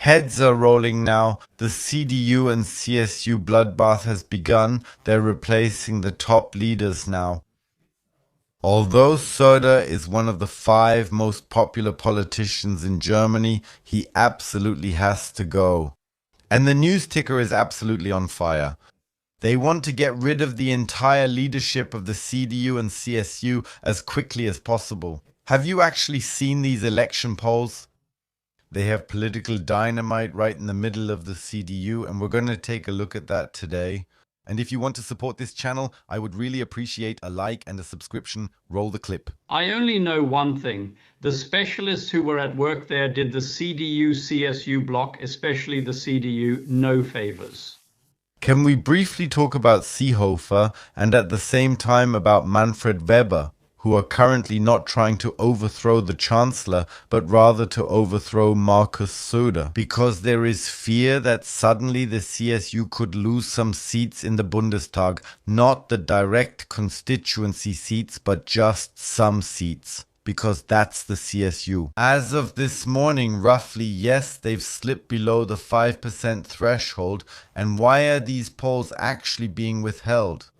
Heads are rolling now. The CDU and CSU bloodbath has begun. They're replacing the top leaders now. Although Söder is one of the 5 most popular politicians in Germany, he absolutely has to go. And the news ticker is absolutely on fire. They want to get rid of the entire leadership of the CDU and CSU as quickly as possible. Have you actually seen these election polls? They have political dynamite right in the middle of the CDU, and we're going to take a look at that today. And if you want to support this channel, I would really appreciate a like and a subscription. Roll the clip. I only know one thing. The specialists who were at work there did the CDU, CSU bloc, especially the CDU, no favors. Can we briefly talk about Seehofer and at the same time about Manfred Weber, who are currently not trying to overthrow the Chancellor, but rather to overthrow Markus Söder, because there is fear that suddenly the CSU could lose some seats in the Bundestag, not the direct constituency seats, but just some seats, because that's the CSU. As of this morning, roughly, yes, they've slipped below the 5% threshold, and why are these polls actually being withheld?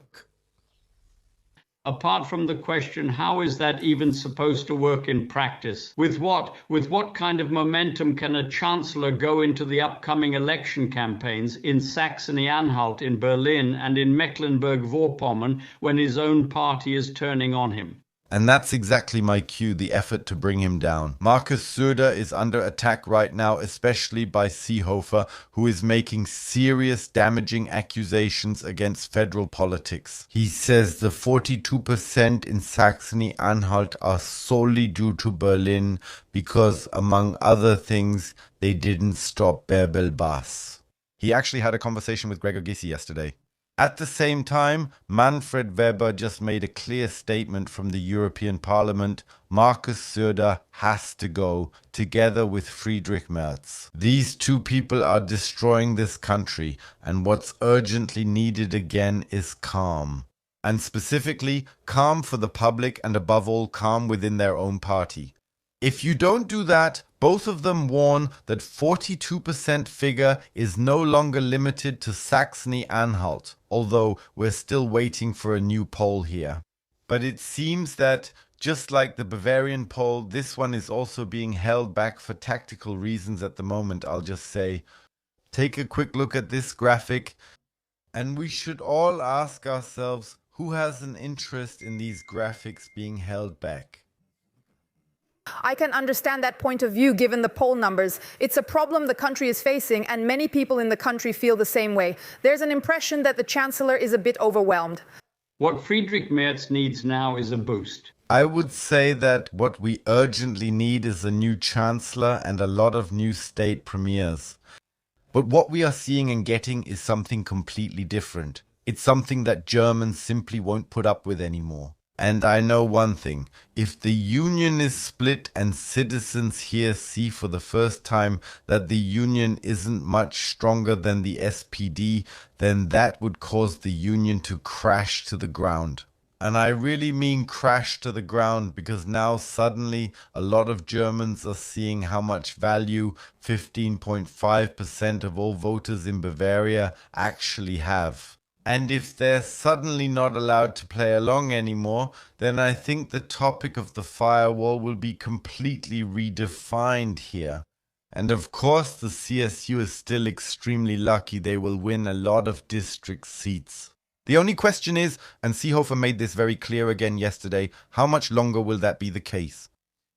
Apart from the question, how is that even supposed to work in practice? With what? With what kind of momentum can a chancellor go into the upcoming election campaigns in Saxony-Anhalt, in Berlin, and in Mecklenburg-Vorpommern when his own party is turning on him? And that's exactly my cue, the effort to bring him down. Markus Söder is under attack right now, especially by Seehofer, who is making serious damaging accusations against federal politics. He says the 42% in Saxony-Anhalt are solely due to Berlin because, among other things, they didn't stop Bärbel Bass. He actually had a conversation with Gregor Gysi yesterday. At the same time, Manfred Weber just made a clear statement from the European Parliament. Markus Söder has to go, together with Friedrich Merz. These two people are destroying this country, and what's urgently needed again is calm. And specifically, calm for the public and above all, calm within their own party. If you don't do that, both of them warn that 42% figure is no longer limited to Saxony-Anhalt, although we're still waiting for a new poll here. But it seems that, just like the Bavarian poll, this one is also being held back for tactical reasons at the moment, I'll just say. Take a quick look at this graphic, and we should all ask ourselves, who has an interest in these graphics being held back? I can understand that point of view given the poll numbers. It's a problem the country is facing, and many people in the country feel the same way. There's an impression that the Chancellor is a bit overwhelmed. What Friedrich Merz needs now is a boost. I would say that what we urgently need is a new Chancellor and a lot of new state premiers. But what we are seeing and getting is something completely different. It's something that Germans simply won't put up with anymore. And I know one thing, if the union is split and citizens here see for the first time that the union isn't much stronger than the SPD, then that would cause the union to crash to the ground. And I really mean crash to the ground, because now suddenly a lot of Germans are seeing how much value 15.5% of all voters in Bavaria actually have. And if they're suddenly not allowed to play along anymore, then I think the topic of the firewall will be completely redefined here. And of course, the CSU is still extremely lucky. They will win a lot of district seats. The only question is, and Seehofer made this very clear again yesterday, how much longer will that be the case?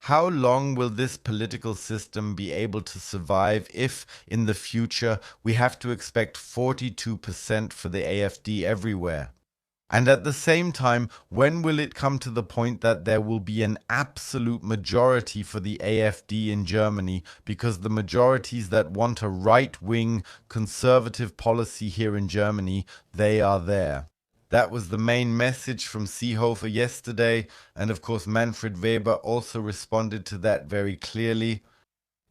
How long will this political system be able to survive if, in the future, we have to expect 42% for the AfD everywhere? And at the same time, when will it come to the point that there will be an absolute majority for the AfD in Germany, because the majorities that want a right-wing conservative policy here in Germany, they are there. That was the main message from Seehofer yesterday, and of course Manfred Weber also responded to that very clearly.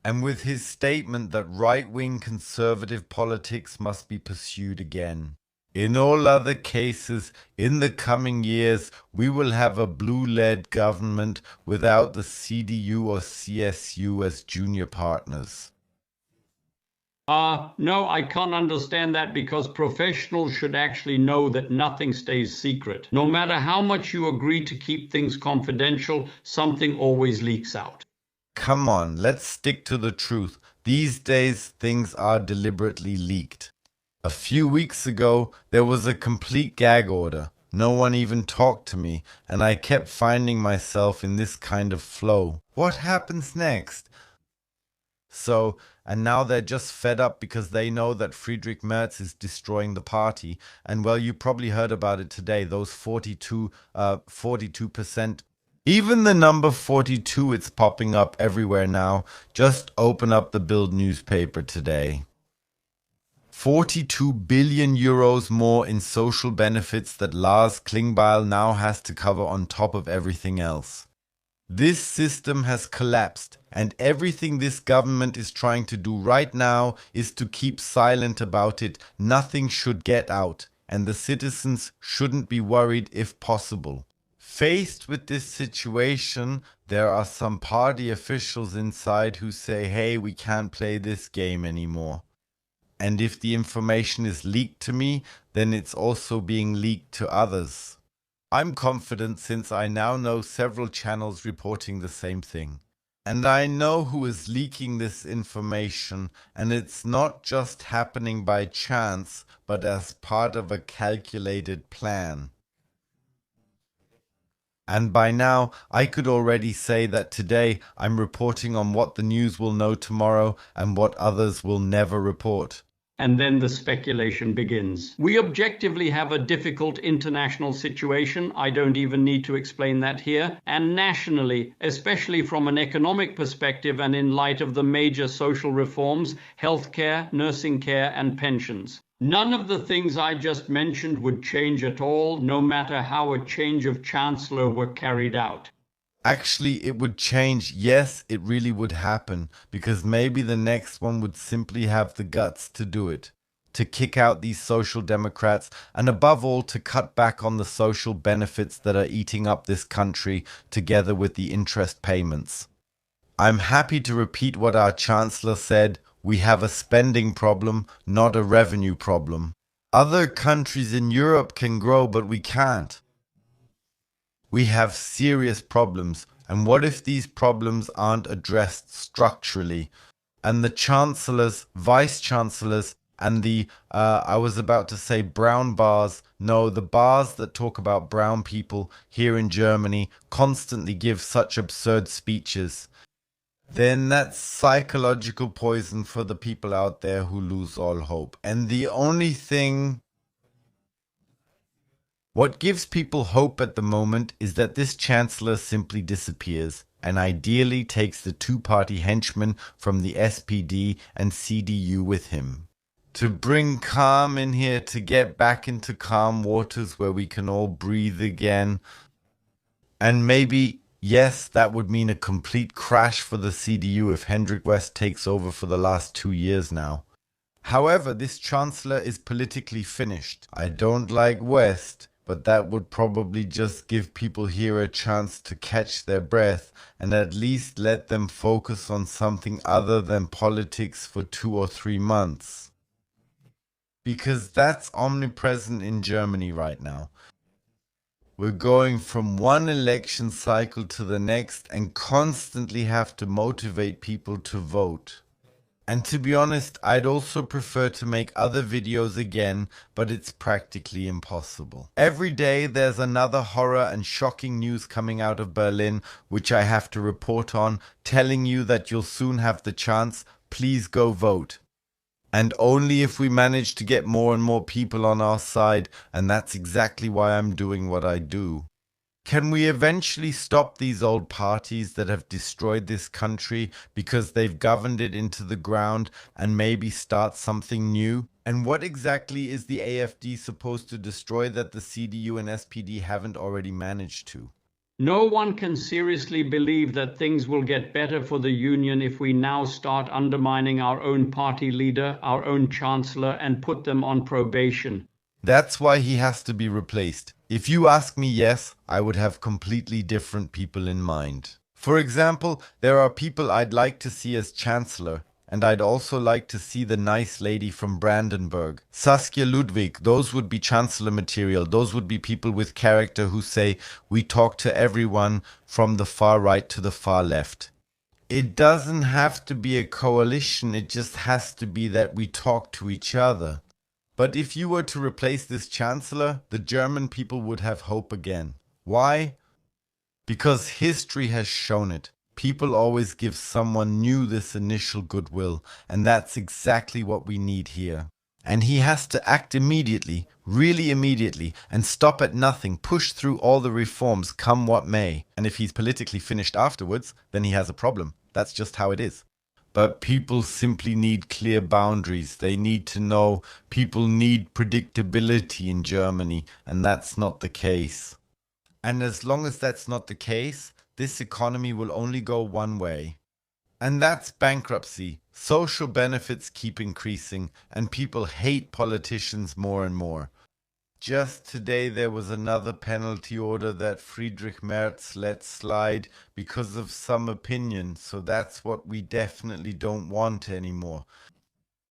And with his statement that right-wing conservative politics must be pursued again. In all other cases, in the coming years, we will have a blue-led government without the CDU or CSU as junior partners. No, I can't understand that because professionals should actually know that nothing stays secret. No matter how much you agree to keep things confidential, something always leaks out. Come on, let's stick to the truth. These days, things are deliberately leaked. A few weeks ago, there was a complete gag order. No one even talked to me, and I kept finding myself in this kind of flow. What happens next? And now they're just fed up because they know that Friedrich Merz is destroying the party. And well, you probably heard about it today, those 42%. Even the number 42, it's popping up everywhere now. Just open up the Bild newspaper today. 42 billion euros more in social benefits that Lars Klingbeil now has to cover on top of everything else. This system has collapsed, and everything this government is trying to do right now is to keep silent about it. Nothing should get out, and the citizens shouldn't be worried if possible. Faced with this situation, there are some party officials inside who say, hey, we can't play this game anymore. And if the information is leaked to me, then it's also being leaked to others. I'm confident since I now know several channels reporting the same thing. And I know who is leaking this information, and it's not just happening by chance, but as part of a calculated plan. And by now, I could already say that today I'm reporting on what the news will know tomorrow and what others will never report. And then the speculation begins. We objectively have a difficult international situation. I don't even need to explain that here. And nationally, especially from an economic perspective and in light of the major social reforms, healthcare, nursing care, and pensions. None of the things I just mentioned would change at all, no matter how a change of chancellor were carried out. Actually, it would change. Yes, it really would happen, because maybe the next one would simply have the guts to do it, to kick out these social democrats, and above all, to cut back on the social benefits that are eating up this country, together with the interest payments. I'm happy to repeat what our chancellor said: we have a spending problem, not a revenue problem. Other countries in Europe can grow, but we can't. We have serious problems, and what if these problems aren't addressed structurally? And the chancellors, vice-chancellors, and I was about to say brown bars, no, the bars that talk about brown people here in Germany constantly give such absurd speeches. Then that's psychological poison for the people out there who lose all hope. And the only thing... What gives people hope at the moment is that this chancellor simply disappears and ideally takes the two-party henchmen from the SPD and CDU with him. To bring calm in here, to get back into calm waters where we can all breathe again. And maybe, yes, that would mean a complete crash for the CDU if Hendrik West takes over for the last 2 years now. However, this chancellor is politically finished. I don't like West, but that would probably just give people here a chance to catch their breath and at least let them focus on something other than politics for 2 or 3 months. Because that's omnipresent in Germany right now. We're going from one election cycle to the next and constantly have to motivate people to vote. And to be honest, I'd also prefer to make other videos again, but it's practically impossible. Every day there's another horror and shocking news coming out of Berlin, which I have to report on, telling you that you'll soon have the chance. Please go vote. And only if we manage to get more and more people on our side, and that's exactly why I'm doing what I do. Can we eventually stop these old parties that have destroyed this country because they've governed it into the ground and maybe start something new? And what exactly is the AfD supposed to destroy that the CDU and SPD haven't already managed to? No one can seriously believe that things will get better for the Union if we now start undermining our own party leader, our own chancellor, and put them on probation. That's why he has to be replaced. If you ask me, yes, I would have completely different people in mind. For example, there are people I'd like to see as chancellor, And I'd also like to see the nice lady from Brandenburg. Saskia Ludwig, those would be chancellor material. Those would be people with character who say, we talk to everyone from the far right to the far left. It doesn't have to be a coalition, it just has to be that we talk to each other. But if you were to replace this chancellor, the German people would have hope again. Why? Because history has shown it. People always give someone new this initial goodwill, and that's exactly what we need here. And he has to act immediately, really immediately, and stop at nothing, push through all the reforms, come what may. And if he's politically finished afterwards, then he has a problem. That's just how it is. But people simply need clear boundaries. They need to know. People need predictability in Germany, and that's not the case. And as long as that's not the case, this economy will only go one way. And that's bankruptcy. Social benefits keep increasing, and people hate politicians more and more. Just today there was another penalty order that Friedrich Merz let slide because of some opinion, so that's what we definitely don't want anymore.